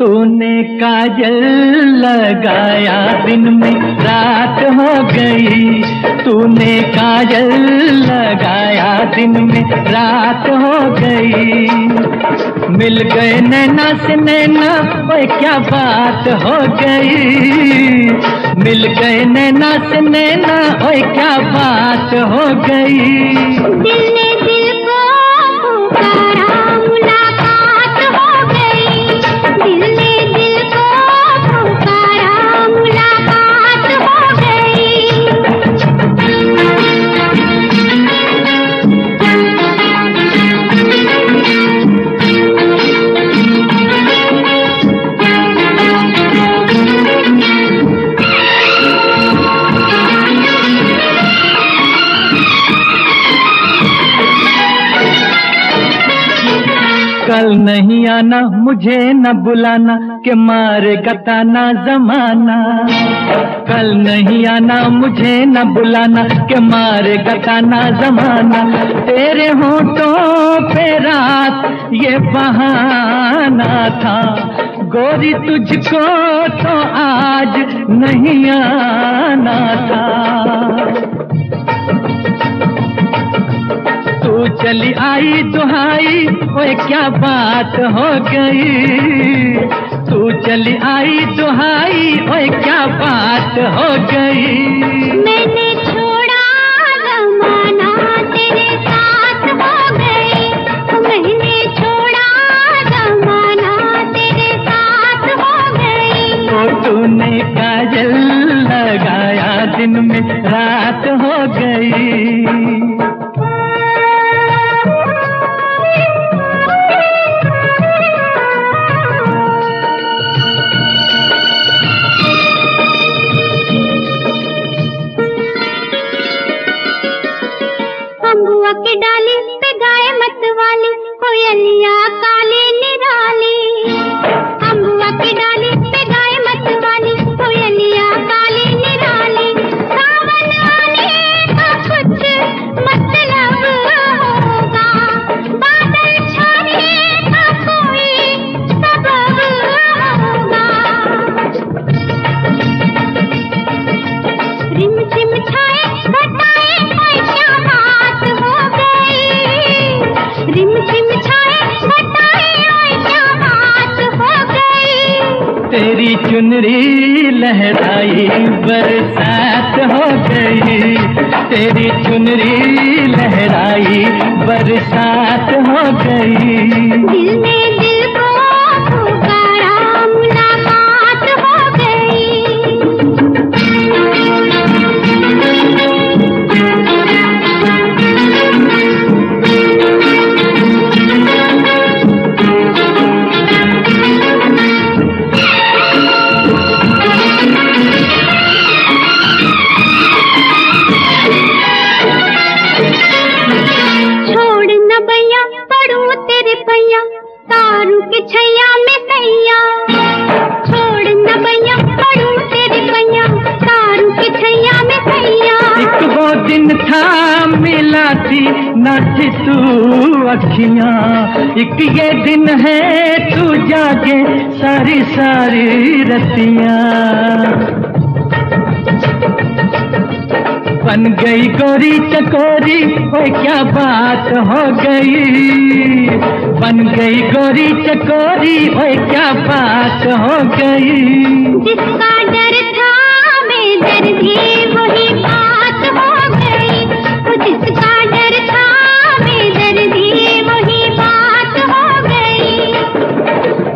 तूने काजल लगाया दिन में रात हो गई, तूने काजल लगाया दिन में रात हो गई। मिल गए नैना से नैना, ओए क्या बात हो गई। मिल गए नैना से नैना, ओए क्या बात हो गई। दिल ने दिल को पुकारा, मुलाकात हो गई। दिल ने दिल को पुकारा, मुलाकात हो गई। कल नहीं आना, मुझे न बुलाना, के मारेगा ताना जमाना। कल नहीं आना, मुझे न बुलाना, के मारेगा ताना जमाना। तेरे होठों पे रात ये बहाना था, गोरी तुझको तो आज नहीं आना था। तू चली आई दुहाई, ओए क्या बात हो गई। तू चली आई दुहाई, ओए क्या बात हो गई। मैंने छोड़ा जमाना, तेरे साथ हो गई। मैंने छोड़ा जमाना, तेरे साथ हो गई। तो तूने काजल लगाया दिन में रात हो गई। अम्बुआ की डाली पे गाय मत वाली, कोयलिया काली निराली। अम्बुआ की डाली पे गाय मत वाली, कोयलिया काली निराली। सावन आने का कुछ मतलब होगा, बादल छाने का कोई सबब होगा। रिम झिम छाए घटाए, ओए क्या बात हो गई। रिम झिम छाए घटाए, ओए क्या बात हो गई। तेरी चुनरी लहराई बरसात हो गई। तेरी चुनरी लहराई बरसात हो गई। दिल ने दिल को पुकारा, मुलाकात हो गई। छोड़ न भैया पड़ू तेरे पैया, तारू के छैया में सैया। छोड़ न भैया पड़ू तेरे पैया, तारू के छैया में सैया। एक वो दिन था मिला थी न थी तू अखियां, एक ये दिन है तू जागे सारी सारी रतियां। बन गई गोरी चकोरी, ओए क्या बात हो गई। बन गई गोरी चकोरी, ओए क्या बात हो गई। जिसका डर था बेदर्दी, वही बात हो गई। वो जिसका डर था बेदर्दी, वही बात हो गई।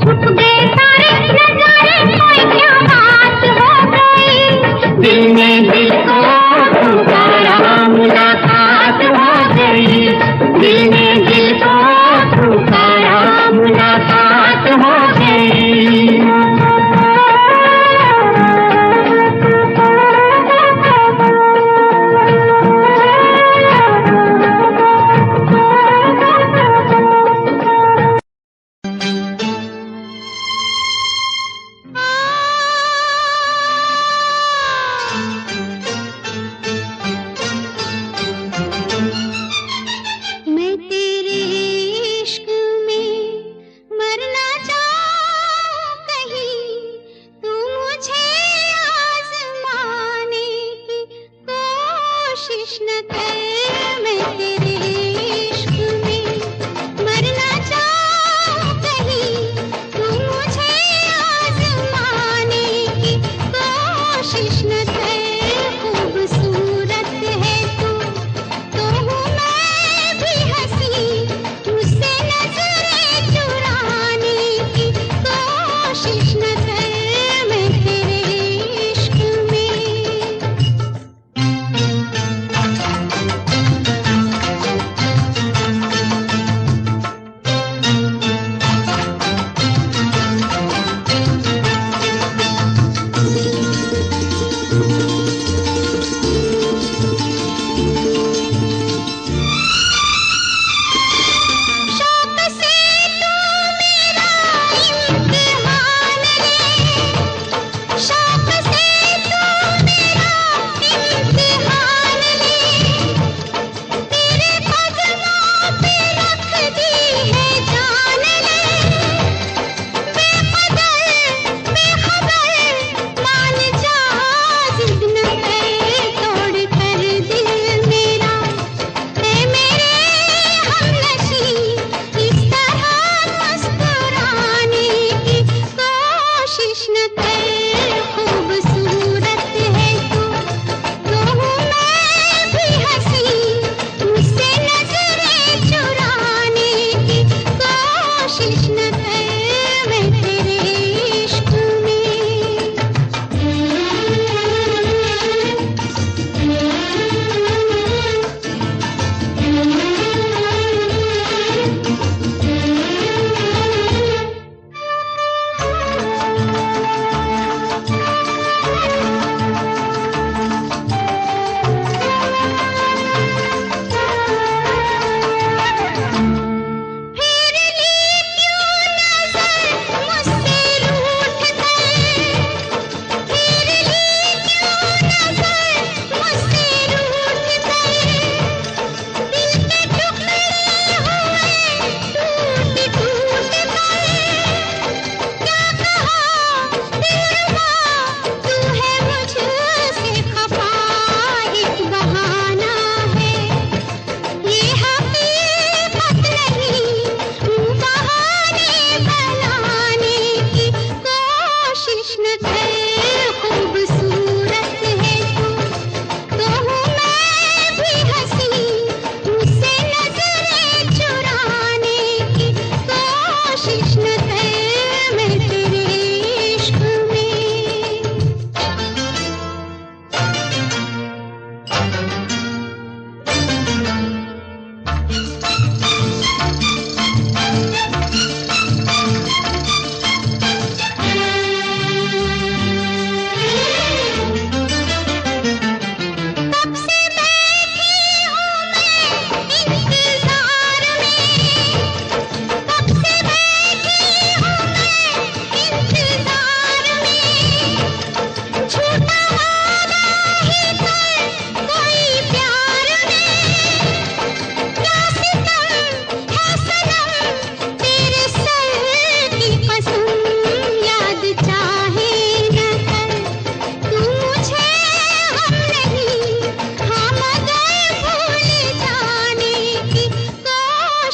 छुप गए सारे नजारे, ओए क्या बात हो गई। दिल में दिल को पुकारा, मुलाकात हो गई। दिल में दिल को पुकारा, मुलाकात हो गई।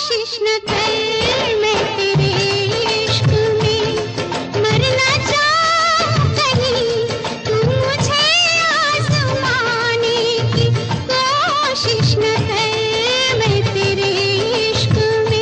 कोशिश न कर, मैं तेरे इश्क में मरना चाहूं कहीं, तू मुझे आजमाने की कोशिश न कर, मैं तेरे इश्क में।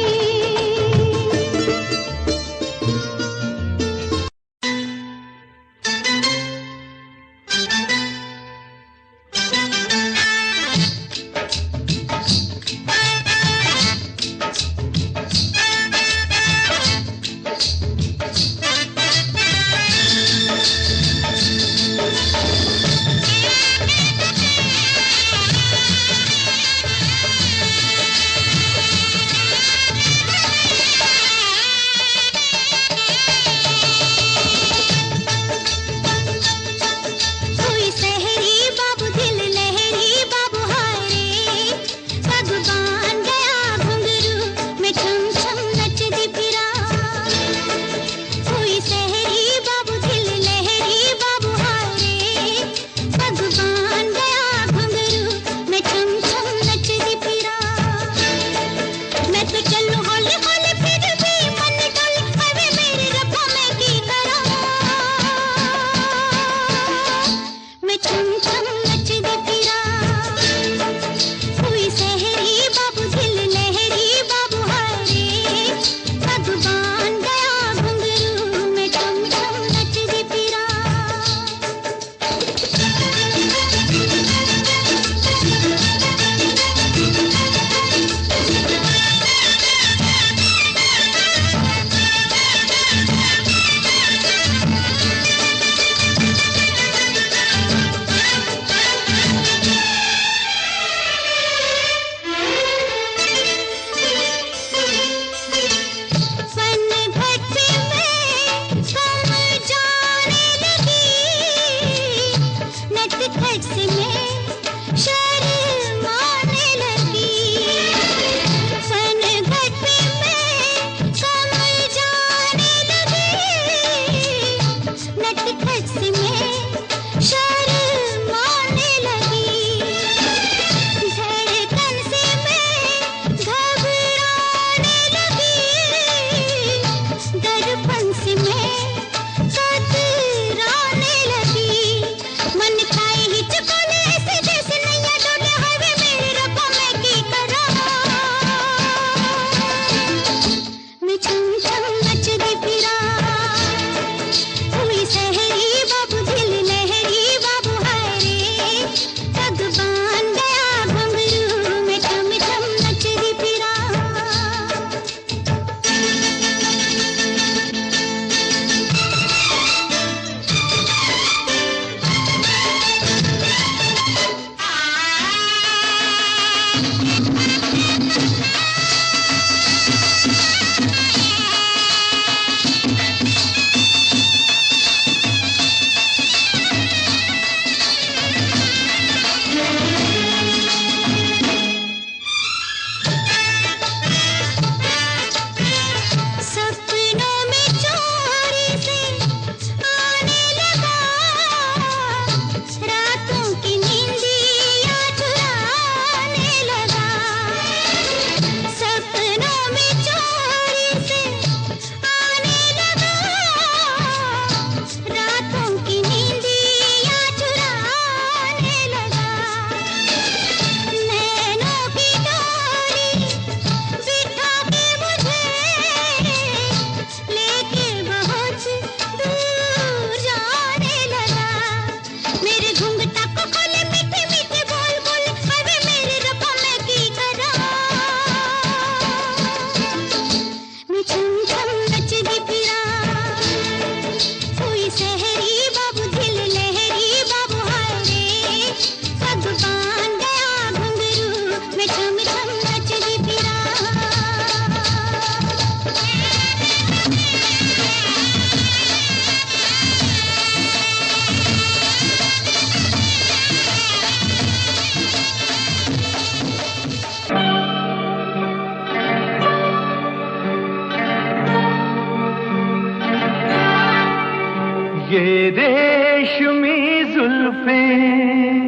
ये रेशमी जुल्फें,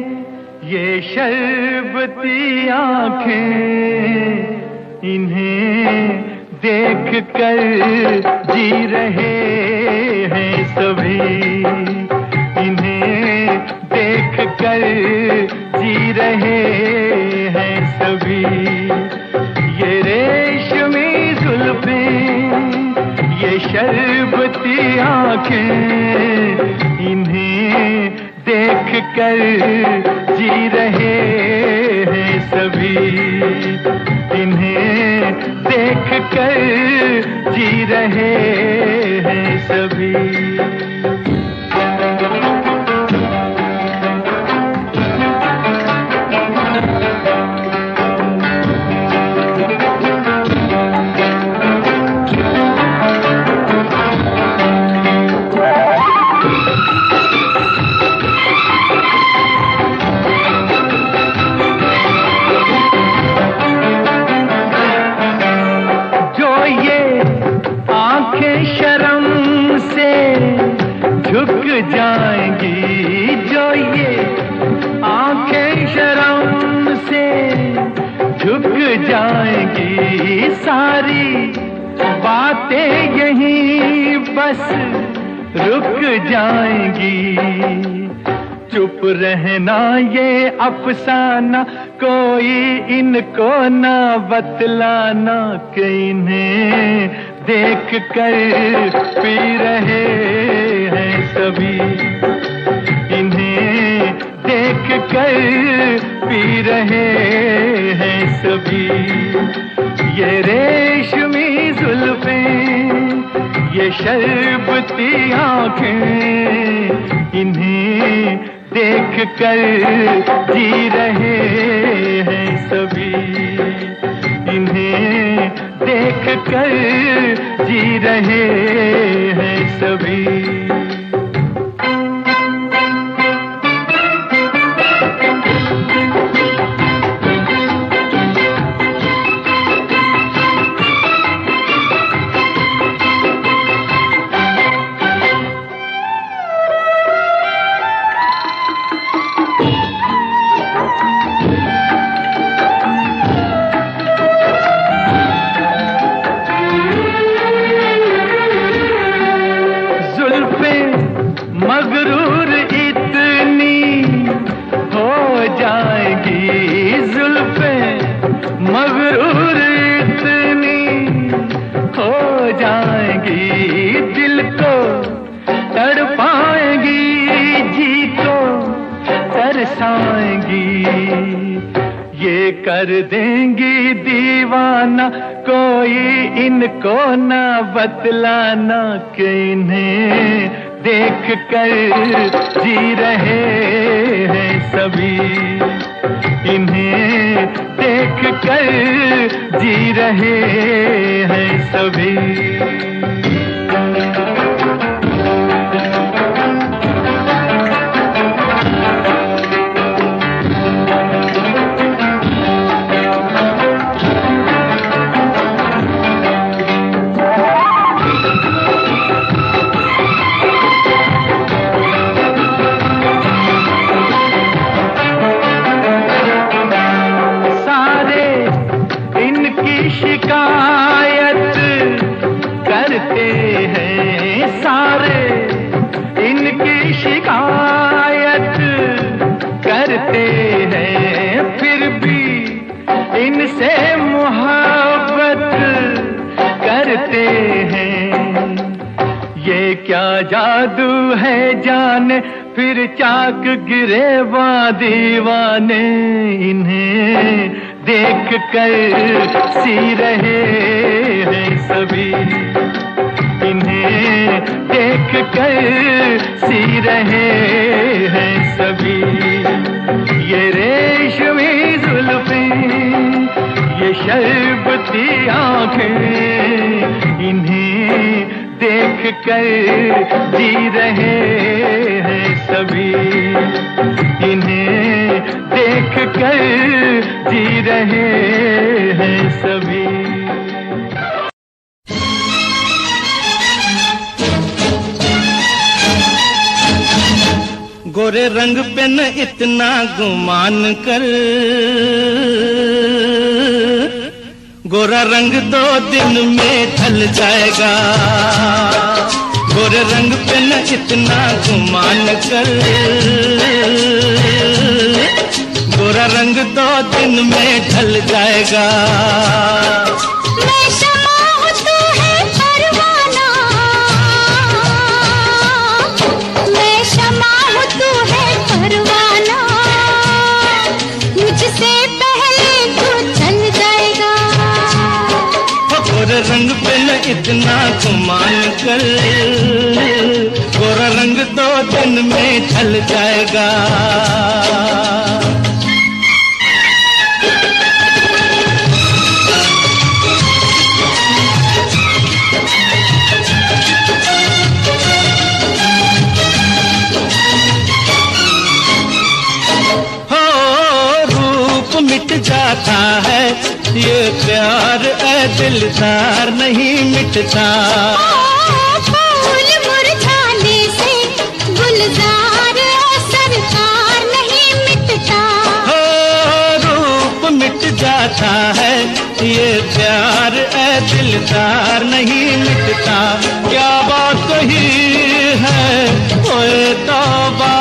ये शरबती आंखें, इन्हें देख कर जी रहे हैं सभी, इन्हें देख कर जी रहे हैं सभी। ये रेशमी जुल्फें, ये शरबती आंखें, इन्हें देख कर जी रहे हैं सभी, इन्हें देख कर जी रहे हैं सभी। जाएंगी जो ये आंखें शर्म से झुक जाएंगी, सारी बातें यहीं बस रुक जाएंगी। चुप रहना ये अफसाना, कोई इनको ना बतलाना, कि इन्हें देख कर पी रहे हैं सभी, इन्हें देख कर पी रहे हैं सभी। ये रेशमी जुल्फें, ये शरबती आंखें, इन्हें देख कर जी रहे हैं सभी, इन्हें देख कर जी रहे हैं सभी। मगरूर इतनी हो जाएगी, जुल्फें मगरूर इतनी हो जाएंगी, दिल को तड़पाएंगी, जी को तरसाएंगी। ये कर देंगी दीवाना, कोई इनको ना बतलाना, कि इन्हें देख कर जी रहे हैं सभी, इन्हें देख कर जी रहे हैं सभी। शिकायत करते हैं सारे, इनकी शिकायत करते हैं, फिर भी इनसे मोहब्बत करते हैं। ये क्या जादू है जाने, फिर चाक गिरे दीवाने, इन्हें देख कर सी रहे हैं सभी, इन्हें देख कर सी रहे हैं सभी। ये रेशमी जुल्फें, ये शरबती आंखें, इन्हें देख कर जी रहे हैं सभी, इन्हें देख कर जी रहे हैं सभी। गोरे रंग पे न इतना गुमान कर, गोरा रंग 2 दिन में ढल जाएगा, गोरे रंग पे न इतना गुमान कर, गोरा रंग 2 दिन में ढल जाएगा। मैं शमा हूँ तू है परवाना, मैं शमा हूँ तू है परवाना, मुझसे पहले तू चल जाएगा। गोरे रंग पे न इतना गुमान कर, गोरा रंग 2 दिन में ढल जाएगा। मिट जाता है ये प्यार ऐ दिलदार नहीं मिटता। फूल मुरझाने से गुलजार सरकार नहीं मिटता। हो रूप मिट जाता है ये प्यार ऐ दिलदार नहीं मिटता। क्या बात कही है ओए तौबा,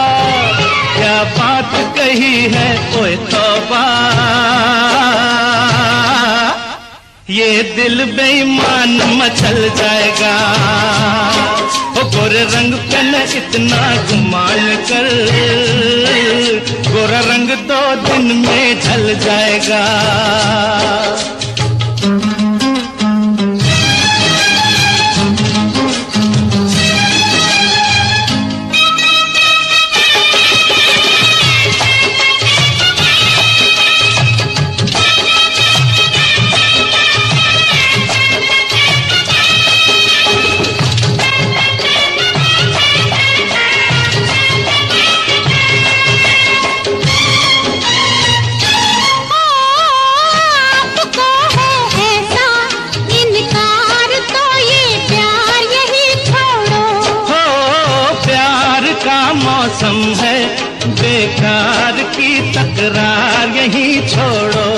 क्या बात कही है ओए तौबा, ये दिल बेईमान मचल जाएगा। ओ गोरे रंग पे न इतना गुमान कर, गोरा रंग 2 दिन में ढल जाएगा। मौसम है बेकार की तकरार यही छोड़ो।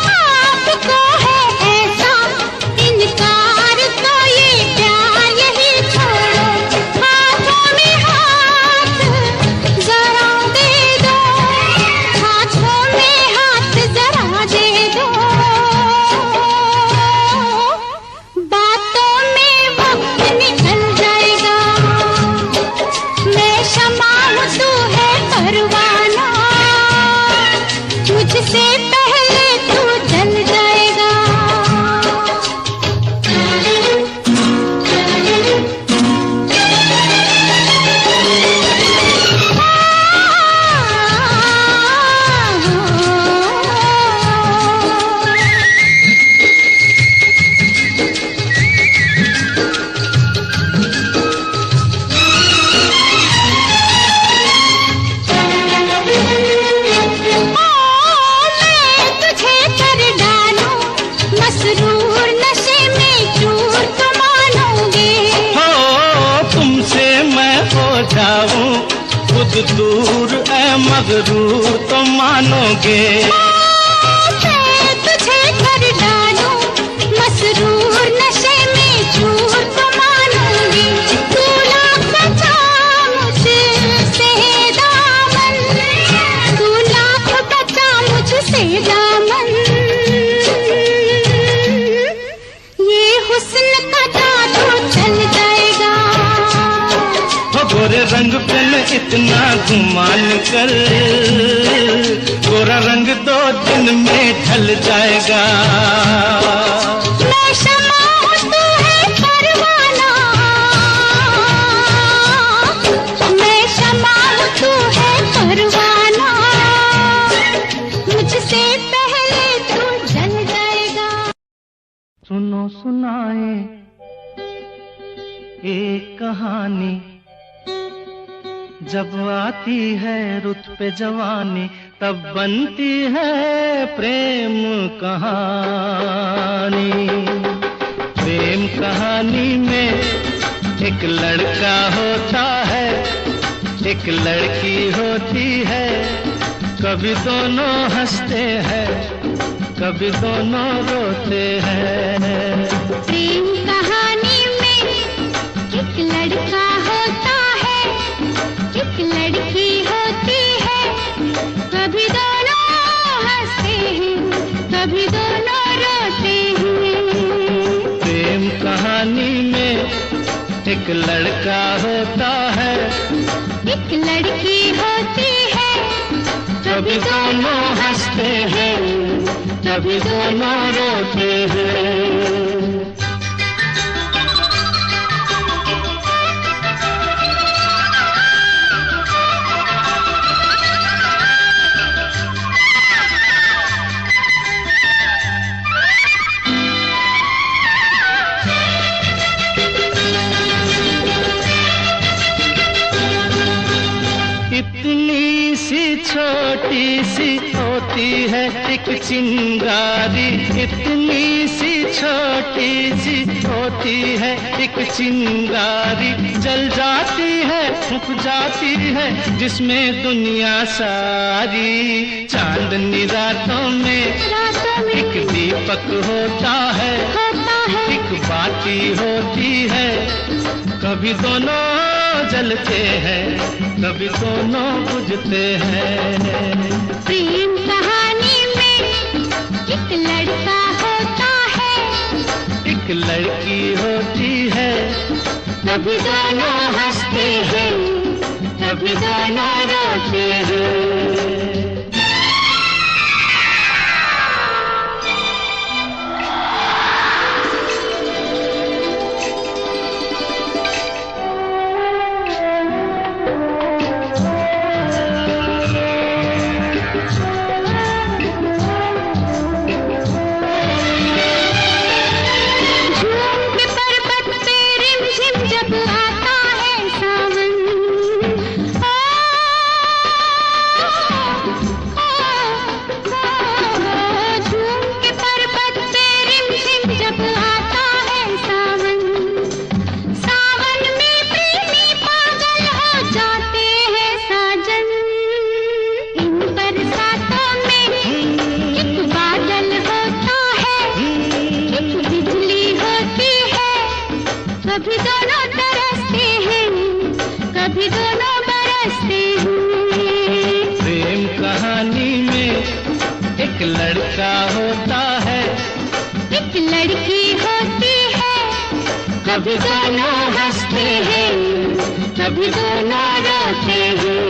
आपको है ऐसा इनकार तो ये प्यार यही छोड़ो। हाथों में हाथ जरा दे दो, हाथों में हाथ जरा दे दो, बातों में वक्त निकल जाएगा। मैं शमा हूँ तू है परवाना, मुझसे पहले तू जल जाएगा। खुद दूर ऐ मगरूर तो मानोगे। मैं तुझे कर डालूं मसरूर नशे में चूर तो मानोगे। तू लाख बचा मुझसे दामन, तू लाख बचा मुझसे दामन, ये हुस्न का जादू चल जाएगा। गोरे रंग पे न इतना गुमान कर, गोरा रंग 2 दिन में ढल जाएगा। मैं शमा हूँ तू है परवाना, मैं शमा हूँ तू है परवाना, मुझसे पहले तू जल जाएगा। सुनो सुनाए एक कहानी, जब आती है रुत पे जवानी तब बनती है प्रेम कहानी। प्रेम कहानी में एक लड़का होता है, एक लड़की होती है, कभी दोनों हंसते हैं कभी दोनों रोते हैं। प्रेम कहानी में एक लड़का होता है, एक लड़की होती है, कभी दोनों हंसते हैं, कभी दोनों रोते हैं। प्रेम कहानी में एक लड़का होता है, एक लड़की होती है, कभी दोनों हंसते हैं, कभी दोनों रोते हैं। इतनी सी छोटी सी होती है एक चिंगारी, इतनी सी छोटी सी होती है एक चिंगारी, जल जाती है फूक जाती है जिसमें दुनिया सारी। चांदनी रातों में एक दीपक होता है, एक बाती होती है, कभी दोनों जलते हैं, कभी दोनों बुझते हैं। प्रेम कहानी में एक लड़का होता है, एक लड़की होती है, कभी दोनों हंसते हैं, कभी दोनों रोते हैं। कभी दोनों तरसते हैं, कभी दोनों बरसते हैं। प्रेम कहानी में एक लड़का होता है, एक लड़की होती है, कभी दोनों हंसते हैं, कभी दोनों रोते हैं।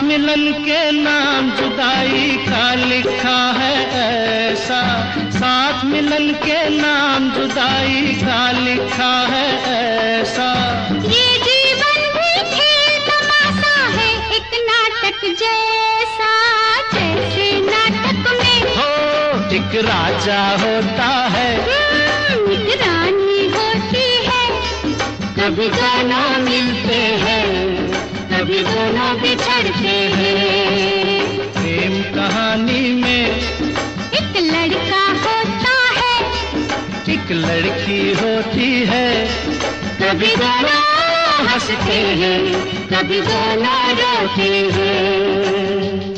मिलन के नाम जुदाई का लिखा है ऐसा, साथ मिलन के नाम जुदाई का लिखा है ऐसा। ये जीवन भी खेल तमाशा है एक नाटक जैसा, जैसे नाटक में हो एक राजा होता है, एक रानी होती है, कभी दोनों मिलते हैं, कभी दोनों बिछड़ते हैं। प्रेम कहानी में एक लड़का होता है, एक लड़की होती है, कभी दोनों हंसते हैं, कभी दोनों रोते हैं।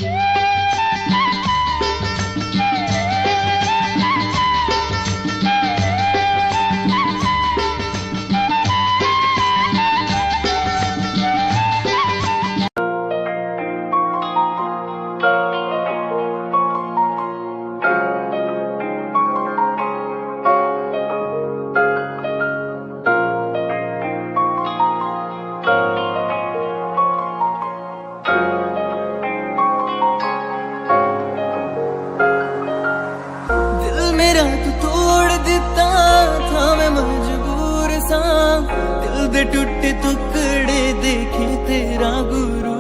टूटे टुकड़े देखे तेरा गुरु,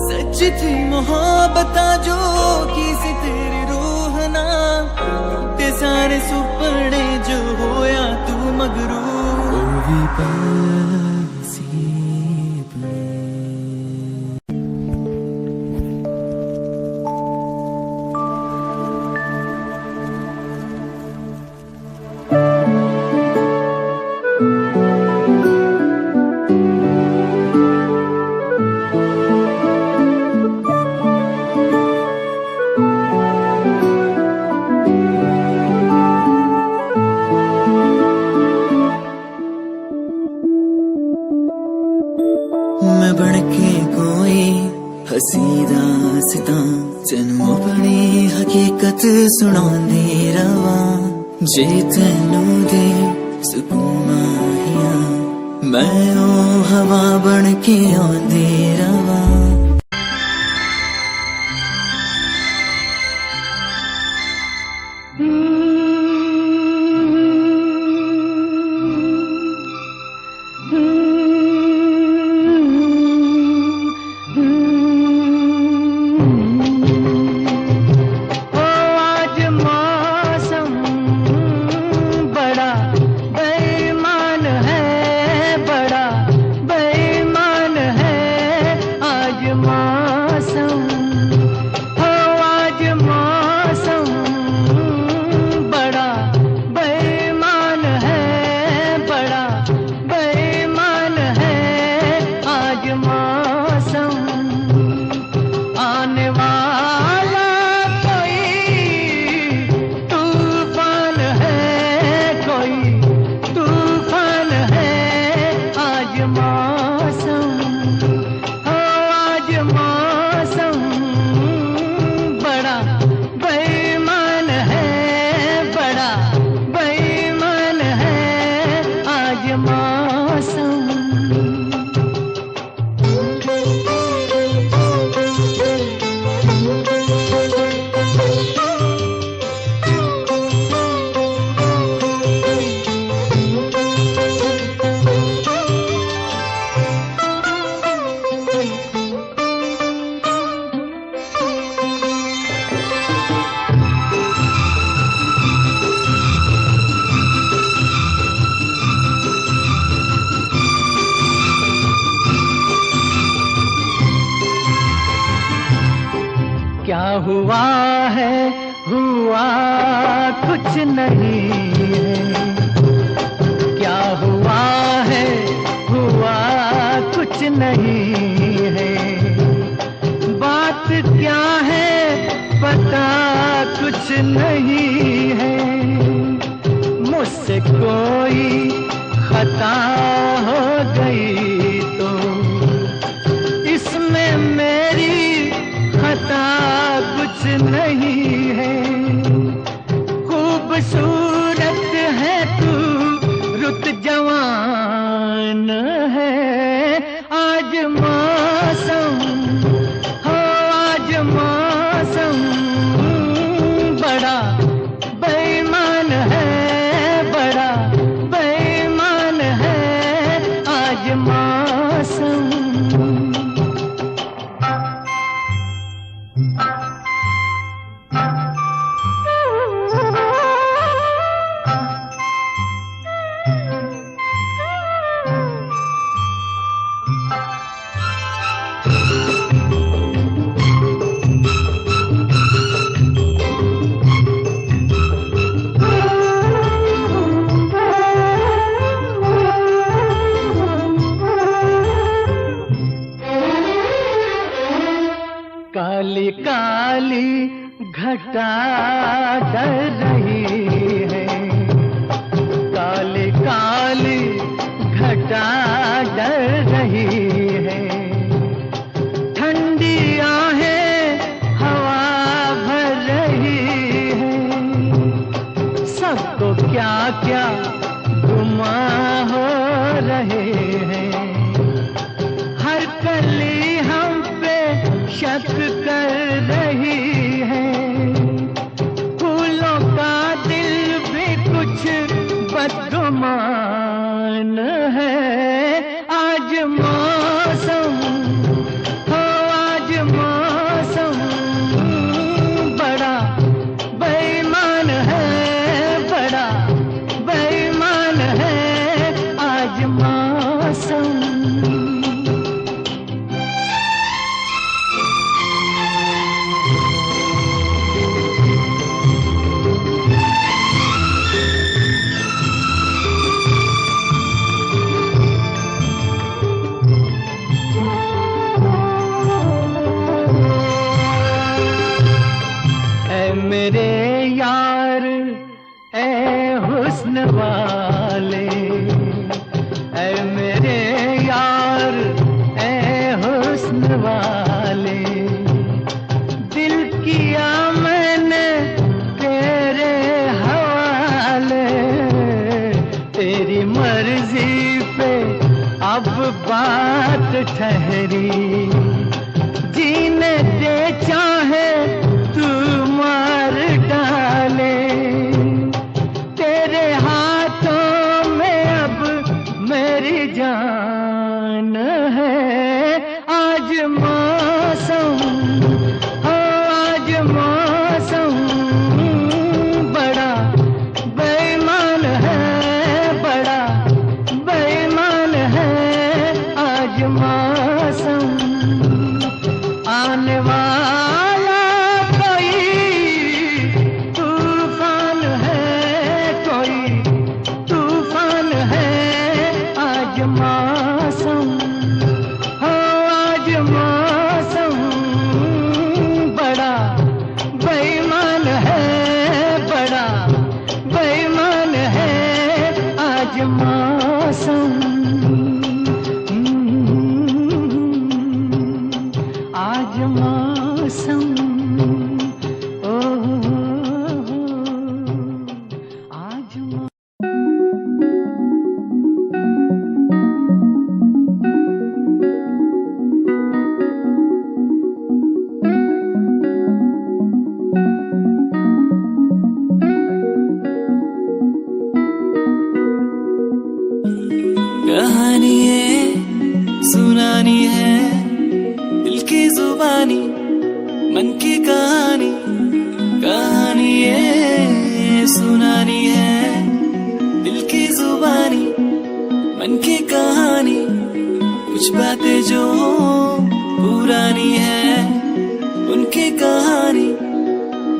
सच थी मोहब्बत जो किसी तेरी रूह ना, टूटे सारे सुपने जो होया तू मगरू। ओ भी दास्तां तैनू अपनी हकीकत सुणांदी रवां जे तैनू दे सुकून माहिया मैं ओ हवा बन के आंदी रवां। क्या हुआ है हुआ कुछ नहीं है, क्या हुआ है हुआ कुछ नहीं है, बात क्या है पता कुछ नहीं है, मुझसे कोई खता हो गई तो इसमें मेरी खता कुछ नहीं है, खूबसूरत है तू रुत जवान है, आज मौसम हो आज मौसम बड़ा बेईमान है, बड़ा बेईमान है आज मौसम। काली काली घटा डर रही है, काली काली घटा डर रही है, ठंडी आहें हवा भर रही है, सबको क्या क्या गुमा हो रहे हैं, हर कली हम पे शक कर रही है, फूलों का दिल भी कुछ बदगुमान है, आज मौसम हो आज मौसम बड़ा बेईमान है, बड़ा बेईमान है आज मौसम। मेरे यार ए हुस्न वाले, ए मेरे यार ए हुस्न वाले, बात ठहरी, जीने दे चाहे तू मार डाले, तेरे हाथों में अब मेरी जान है। आज मौसम, आज मौसम बड़ा बेईमान है, बड़ा बेईमान है आज मौसम। आने वाला कोई तूफान है, कोई तूफान है आज मौसम, हो आज मौसम बड़ा बेईमान है, बड़ा बेईमान है आज मौसम। आज मौसम, ओ आज कहानी है सुनानी है, दिल की जुबानी मन की कहानी। कहानी है सुनानी है, दिल की जुबानी मन की कहानी। कुछ बातें जो पुरानी है उनकी कहानी,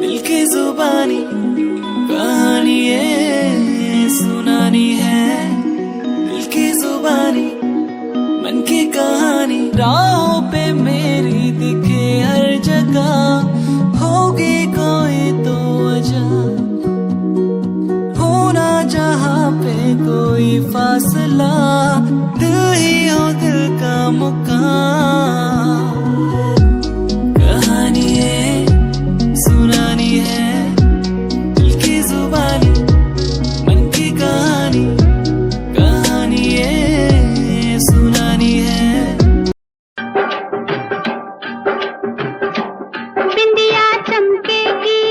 दिल की जुबानी। कहानी है सुनानी है, दिल की जुबानी मन की कहानी। राहों पे मेरी दिखे हर जगह, होगी कोई तो वजह, होना जहाँ पे कोई फासला, दिल ही हो दिल का मुकाम। कहानी है सुनानी है, दिल की जुबानी मन की कहानी। कहानी है सुनानी है। बिंदिया चमकेगी,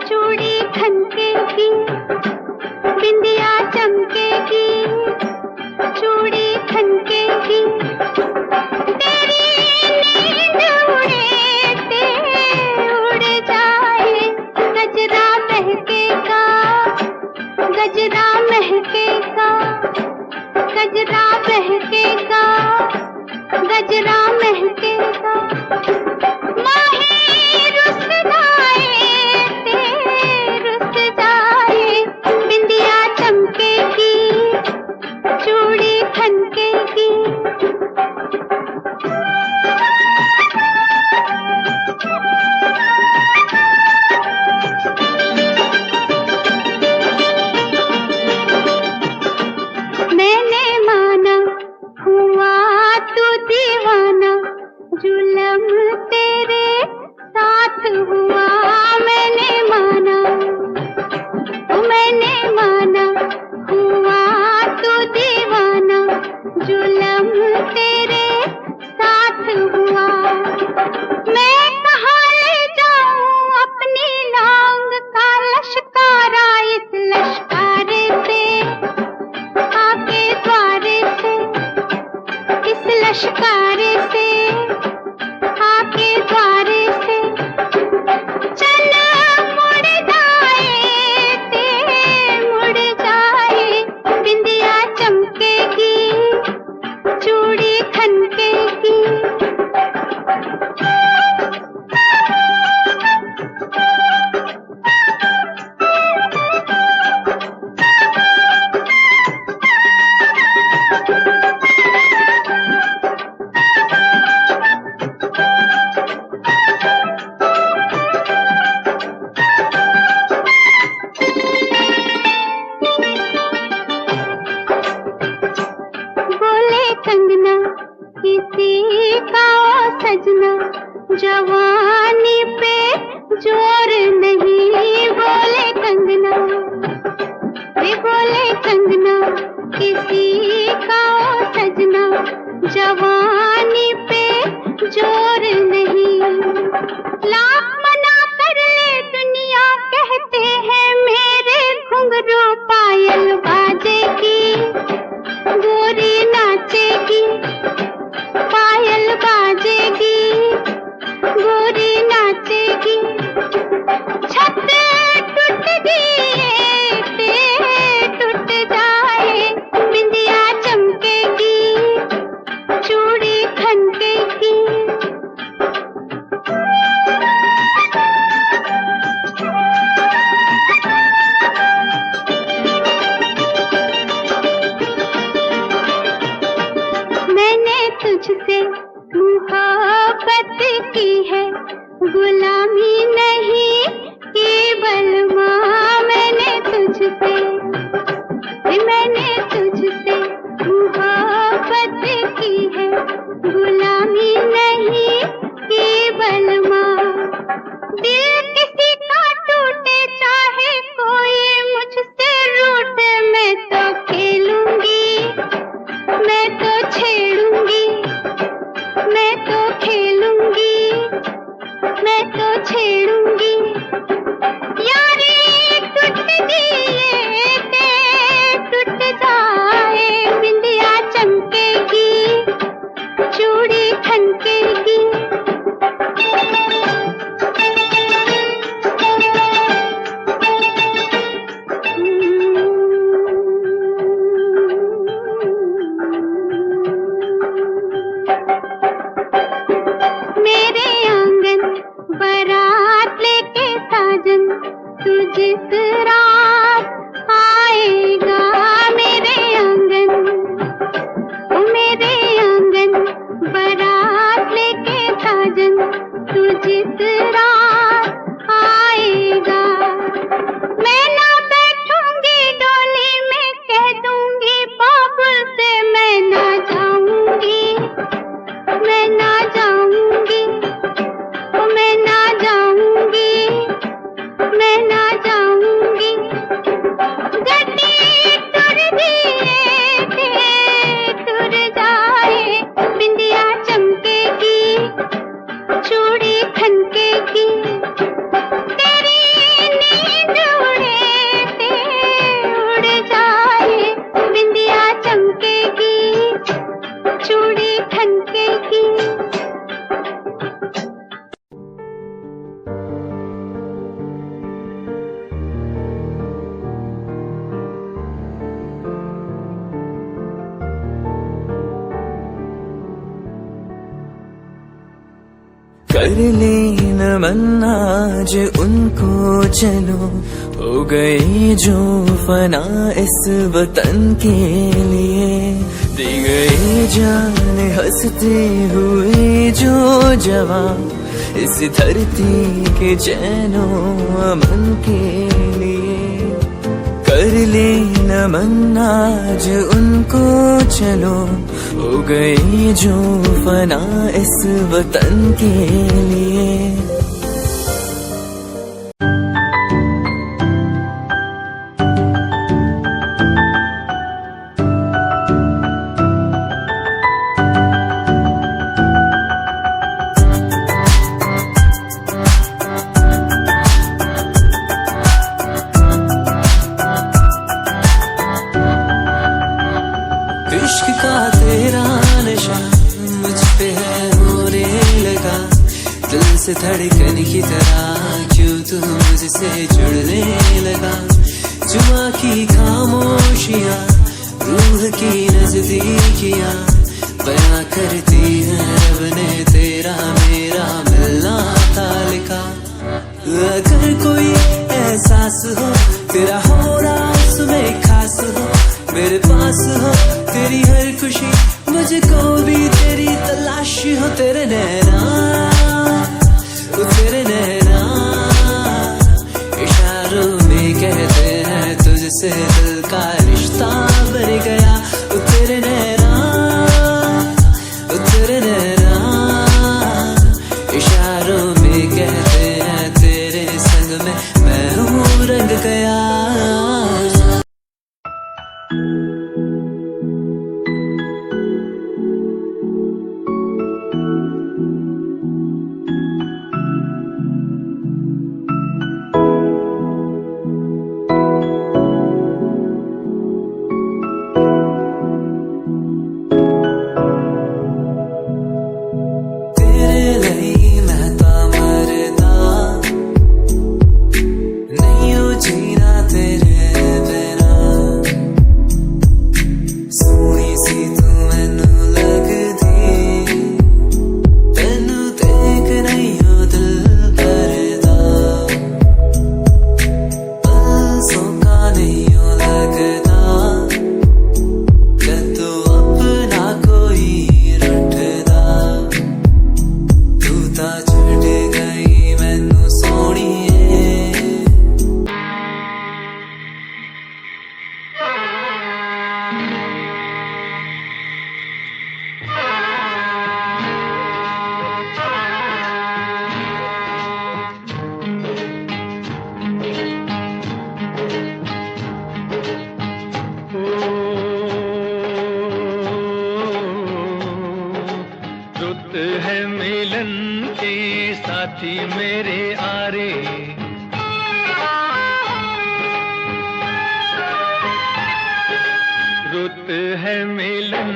चूड़ी खनकेगी, बिंदिया चमकेगी, चूड़ी खनकेगी। तेरी नींद उड़े ते उड़ जाए, गजरा महकेगा, गजरा महकेगा, गजरा महकेगा, गजरा महकेगा। माही रुस जाए ते रुस जाए, बिंदिया चमकेगी, चूड़ी खनकेगी। मैंने माना हुआ तू दीवाना, जुलम तेरे साथ हुआ। मैंने माना, मैंने माना हुआ तू दीवाना, जुलम तेरे साथ हुआ। मैं कहाँ ले जाऊं अपनी लांग का लश्कारा, इस लश्कारे से आके द्वारे से, इस लश्कारे से आके द्वारे से। चल मुड़ जाए ते मुड़ जाए, बिंदिया चमकेगी, चूड़ी खनकेगी। बोले कंगना किसी का ओ सजना, जवानी पे जोर नहीं। बोले कंगना, वे बोले कंगना किसी का ओ सजना, जवानी पे जोर नहीं, लाख मना कर ले दुनिया कहते हैं मेरे घुंघरू पायल बाजेगी, गोरी नाचेगी, पायल बाजेगी, गोरी नाचेगी। छत टूट दिए टूट जाए, बिंदिया चमकेगी, चूड़ी खनकेगी। मैंने तुझसे मोहब्बत की है, गुलामी नहीं केवल माँ। मैंने तुझसे मोहब्बत की है, गुलामी नहीं केवल माँ। दिल किसी का टूटे चाहे कोई मुझसे रूठे, मैं तो खेलूंगी, मैं तो छेड़ूंगी, मैं तो खेलूंगी, मैं तो छेड़ूंगी। यारी टूट दिए टूट जाए, बिंदिया चमकेगी, चूड़ी खनकेगी। मेरे आंगन बारात लेके साजन, तू जिस रात आएगा। मेरे आंगन बारात लेके साजन, तू जिस रात आएगा। मैं ना बैठूंगी डोली में, कह दूंगी बाबुल से मैं ना जाऊंगी, मैं ना जाऊंगी, मैं ना जाऊंगी, मैं ना जाऊंगी। गड्डी तुर दिए तुर जाए, बिंदिया चमकेगी, चूड़ी खनकेगी। तेरी नींद उड़ जाए, बिंदिया चमकेगी, चूड़ी खनकेगी। कर ले नमन आज उनको चलो, हो गई जो फना इस वतन के लिए। दी गई जान हंसते हुए जो जवान, इस धरती के चैनो अमन के लिए। कर ले नमन आज उनको चलो, हो गई जो फना इस वतन के लिए। इश्क का तेरा नशा मुझ पे है होने लगा, दिल से धड़कन की तरह क्यों तू मुझसे जुड़ने लगा। जुमा की खामोशियाँ रूह की नजदीकियाँ बयां करती हैं, रब ने तेरा मेरा मिलना था लिखा। अगर कोई एहसास हो तेरा होना उसमें खास हो, मेरे पास हो तेरी हर खुशी, मुझको भी तेरी तलाश हो। तेरे नैना तेरे नैना इशारों में कहते हैं तुझसे दिल का रिश्ता बन गया। तेरे नैना इशारों में कहते हैं तेरे संग में मैं हूँ रंग गया। साथी मेरे आरे। रुत है मिलन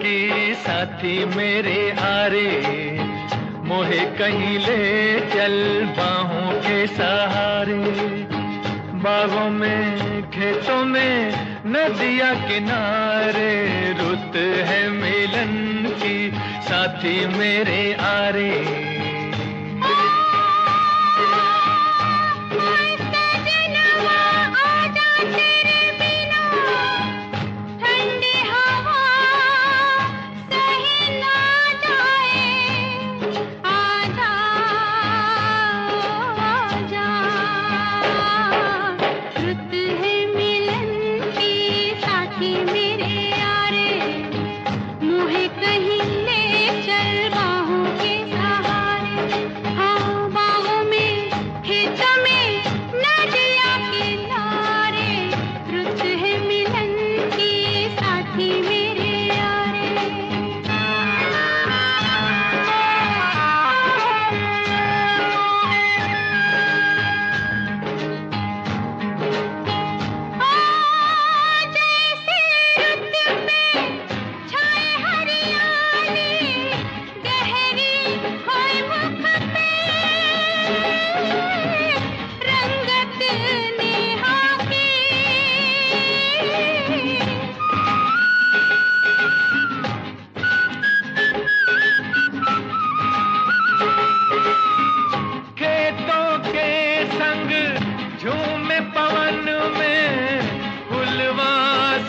की साथी मेरे आरे, मोहे कहीं ले चल बाहों के सहारे। बागों में खेतों में नदिया किनारे, रुत है मिलन की साथी मेरे आरे।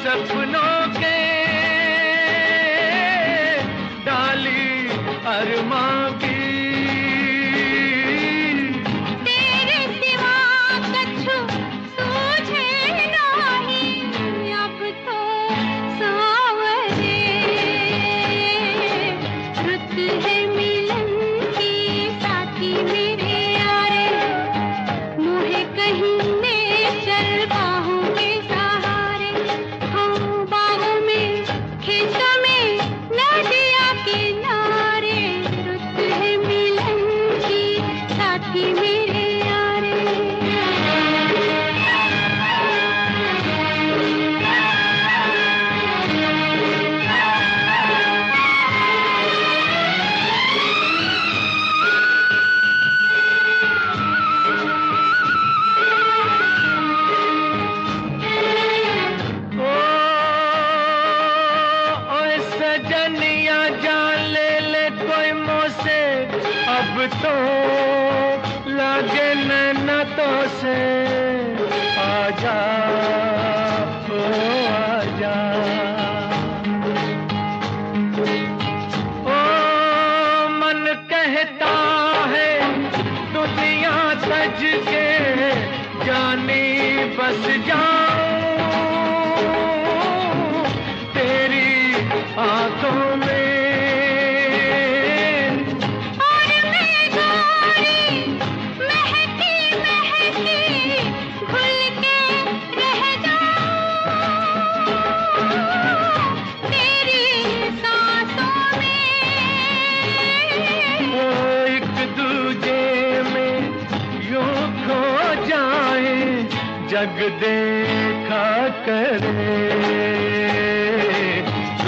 सपनों के डाली अरमां की, तेरे सिवा कछु सूझे नहीं अब तो सावरे। रुत है मिलन की साथी मेरे यारे, मोहे कहीं ले चल बाहों के सहारे। बागों में खेतों में नदिया किनारे, रुत है मिलन की साथी मेरे यारे। सजनिया जान ले ले कोई मोसे, अब तो लागे नैना तो से। आजा ओ आजा, ओ मन कहता है दुनिया सज के जानी बस जाऊं तेरी आंखों में। और मैं गोरी महकी महकी घुल के रह जाऊं तेरी सांसों में। ओ एक दूजे में यूं खो जाए, जग देखा करे।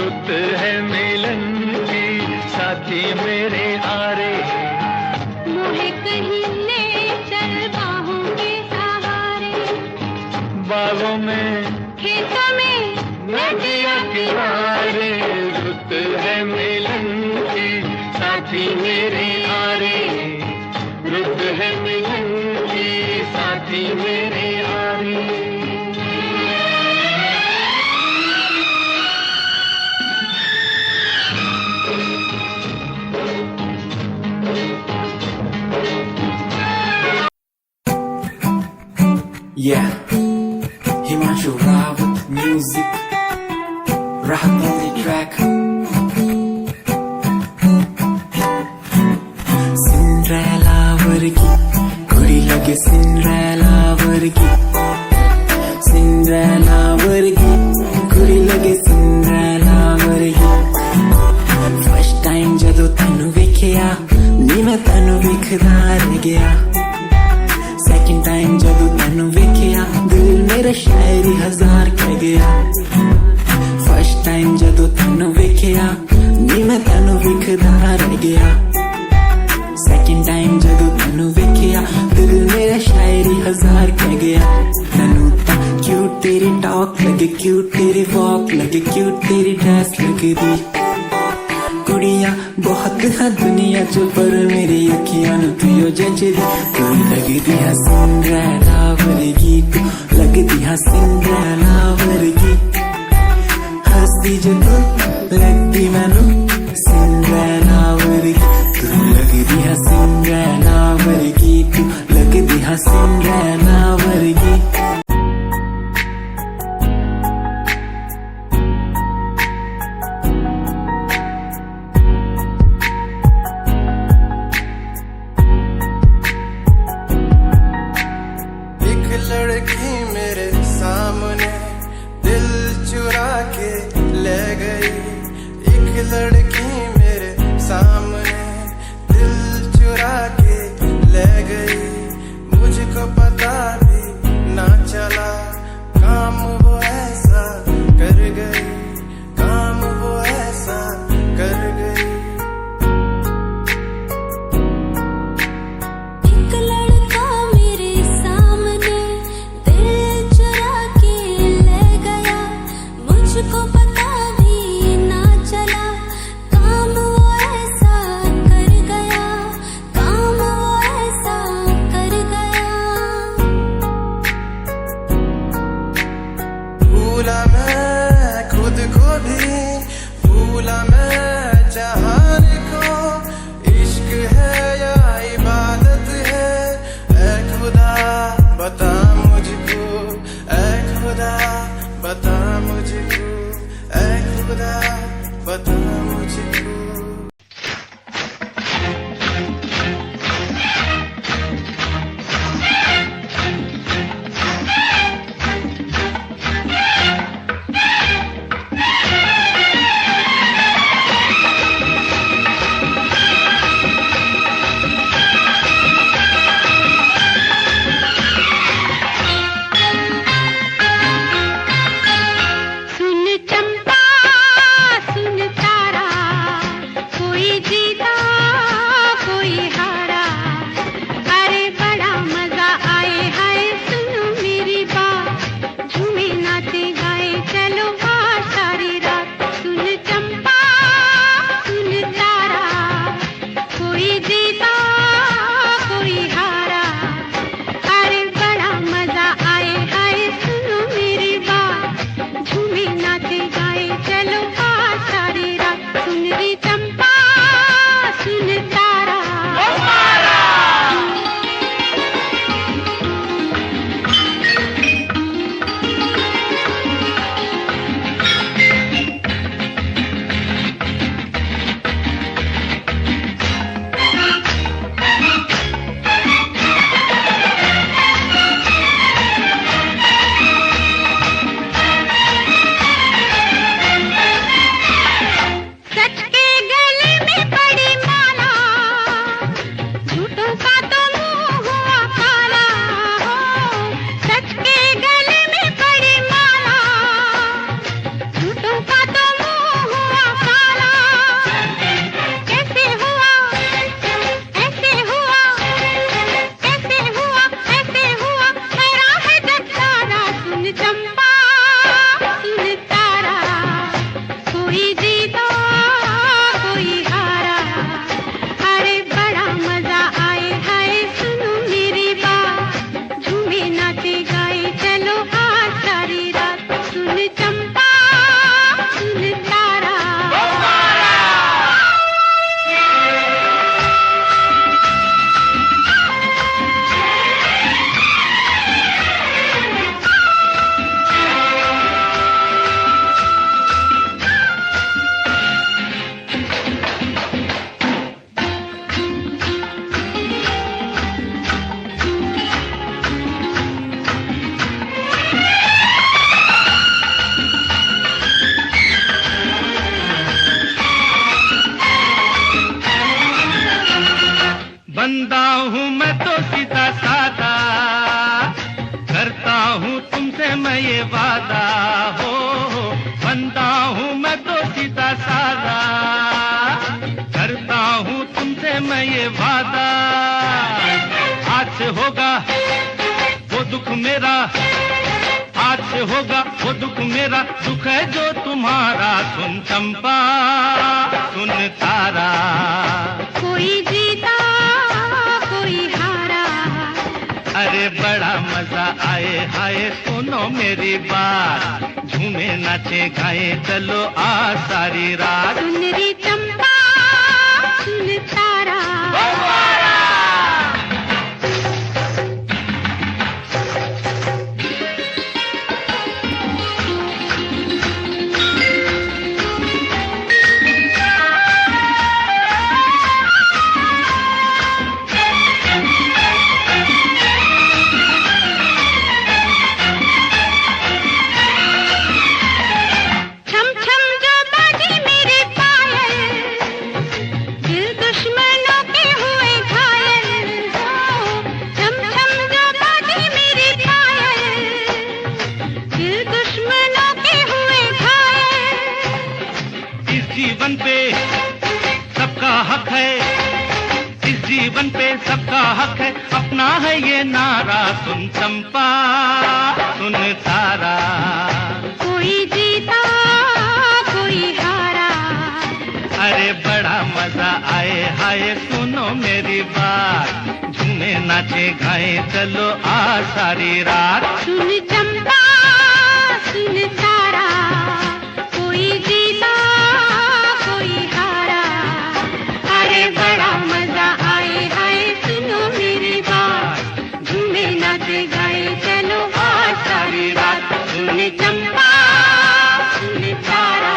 रुत है मिलन की साथी मेरे आरे, मोहे कहीं ले चल बाहों के सहारे। बागों में खेतों में नदिया किनारे, रुत है मिलन की साथी मेरे आरे। रुत है मिलन की साथी मेरे आरे। Yeah, Himanshu Rawat music, Rahat on the track. Cinderella vargi, kudi lage Cinderella vargi. Cinderella vargi, kudi lage Cinderella vargi. First time jado tanu vekhya, नी मैं तेनू वेखदा रह गया सेकंड टाइम जदों तेनू वेखिया दिल मेरा शायरी हजार कह गया फर्स्ट टाइम जदों तेनू वेखिया नी मैं तेनू वेखदा रह गया सेकंड टाइम जदों तेनू वेखिया दिल मेरा शायरी हजार कह गया तेनू तां क्यूट तेरी टॉक लगे क्यूट तेरी वॉक लगे क्यूट तेरी ड्रेस लगदी कुड़ियां बहुत है दुनिया च पर मेरी अखियां नू तू जचदी तू लगदी है सिंड्रेला वर्गी तू लगदी है सिंड्रेला वर्गी हंसदी जो तू लगदी मैनू सिंड्रेला वर्गी तू लगदी है सिंड्रेला वर्गी तू लगदी है सिंड्रेला वर्गी लड़की मेरे सामने दिल चुरा के ले गई एक लड़की मेरे सामने दिल चुरा के ले गई मुझको पता भी ना चला काम वो ऐसा कर गई काम वो ऐसा कर गई एक लड़का मेरे सामने दिल चुरा के ले गया मुझको पता भी ना चला हूँ मैं तो सीधा सादा, करता हूँ तुमसे मैं ये वादा हो, बनता हूँ मैं तो सीधा सादा, करता हूँ तुमसे मैं ये वादा। आज से होगा वो दुख मेरा, आज से होगा वो दुख मेरा, दुख है जो तुम्हारा। सुन चंपा सुन तारा, कोई जीता कोई हारा, अरे बड़ा मजा आए हाय सुनो मेरी बात, झूमे नाचे गाए चलो आ सारी रात। सुन रे चंपा सुन तारा, जीवन पे सबका हक है, इस जीवन पे सबका हक है, अपना है ये नारा। सुन चंपा सुन तारा, कोई जीता कोई हारा, अरे बड़ा मजा आए हाय सुनो मेरी बात, झूमे नाचे गाए चलो आ सारी रात। सुन चंपा सुन तारा, कोई जीता कोई हारा, अरे बड़ा मजा आए हाय सुनो मेरी बात, झूमे नाचे गाए चलो आज सारी रात। सुन चंपा सुन तारा,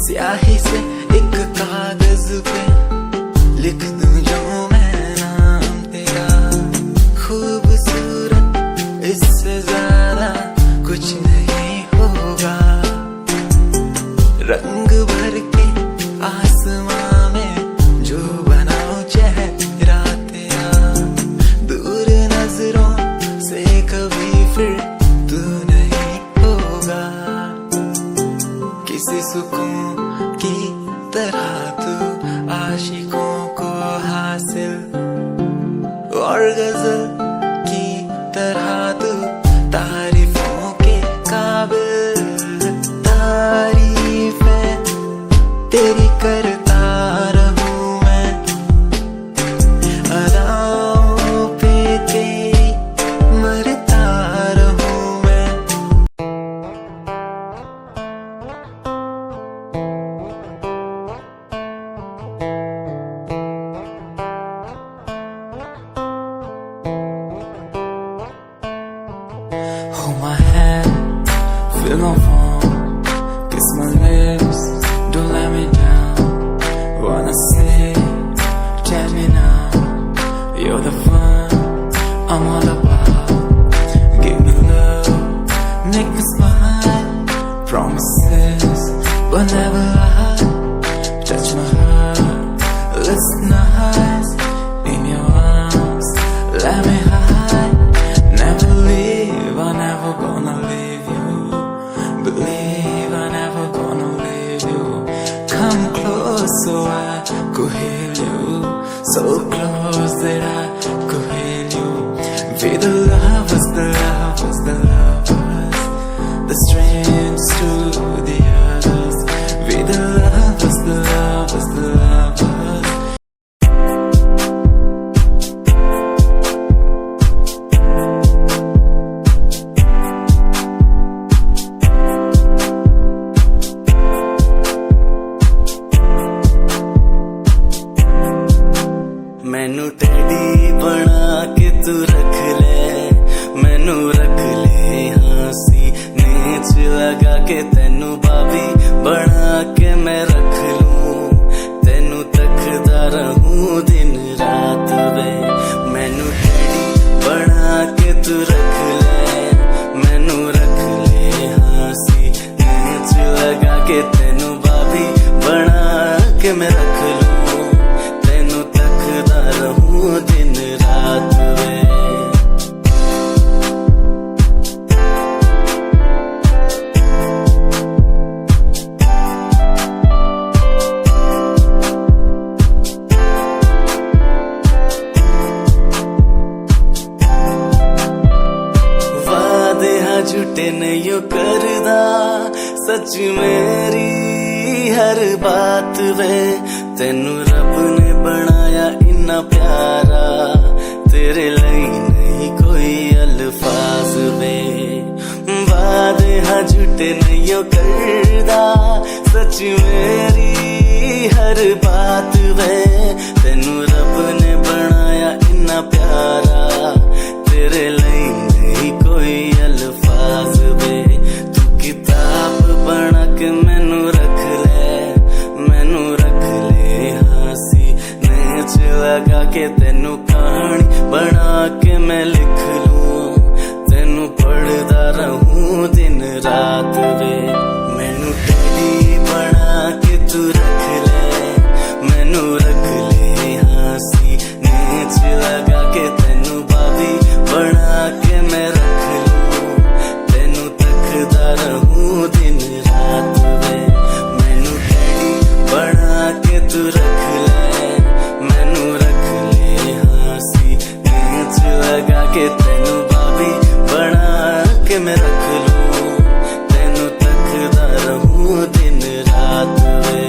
स्याही से एक कागज पे लिख दूं जो मैं नाम तेरा, खूबसूरत इससे ज्यादा कुछ नहीं होगा, रंग भर के आसमां में जो बनाऊं चेहरा तेरा, दूर नजरों से कभी फिर तू नहीं होगा, किसी सुकून की तरह तू आशिकों को हासिल, और गजल की तरह तू तारीफों के काबिल, तारीफें तेरी करता रहूं मैं, अदाओं पे तेरी मरता रहूं मैं। Hold my hand, feel my palm, kiss my lips, don't let me down. Wanna say, tell me now, you're the one I'm all about. Give me love, make me smile, promises, but never lie. Touch my heart, listen nice, in your arms, let me hide. Never leave, I'm never gonna leave you. Believe I'm never gonna leave you. Come close so I could heal you. So close that I could heal you. We the lovers, the lovers, the lovers, the strangers to the others. We the lovers, the lovers, the lovers. मैनू teddy बना के तू रख ले, मैनू रख ले हाँसी नेच लगा के, तेनू भाभी बना के मैं रख लूं, तेनू तकदा रहूं दिन रात वे। मैनू टेडी बना के तू रख ले, मैनू रख ले हाँसी नेच लगा के, तेनू भाभी बना के मैं रख लूं, तेनू तकदा रहूं दिन रात वे। झूठे नहीं करदा सच मेरी हर बात वे, तेनू रब ने बनाया इन्ना प्यारा, तेरे लिए नहीं कोई अल्फाज वे। वादे हाँ झूठे नहीं करदा सच मेरी हर बात वे, तेनू रब ने बनाया इन्ना प्यारा, तेरे लिए नहीं कोई अल्फाज वे। तू किताब बना के मैनू रख ले, मैनू रख ले हाँसी नेच लगा के, तेनू कहानी बना के मैं लिख लूं, तेनू पढ़दा रहूं दिन रात वे। मैनू टेडी बना के तू रख ले, मैनू रख ले हाँसी नेच लगा के, तेनू भाभी बना के मैं रख लूं, तेनू तकदा रहूं दिन रात वे। मैनू टेडी बना के तू रख ले, मैनू रख ले हाँसी नेच लगा के, तेनू भाभी बना के मैं रख लूं, तेनू तकदा रहूं दिन रात वे।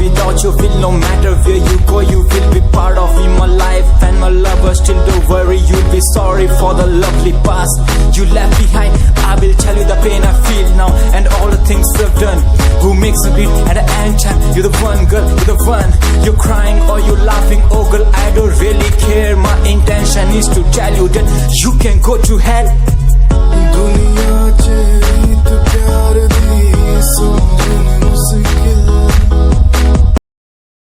Without you feel no matter where you go, you will be part of me, my life and my lover. Still don't worry, you'll be sorry for the lovely past you left behind. I will tell you the pain I feel now and all the things we've done. Who makes me bleed at the end time? You're the one, girl, you're the one. You're crying or you're laughing, oh girl, I don't really care. My intention is to tell you that you can go to hell. दुनिया च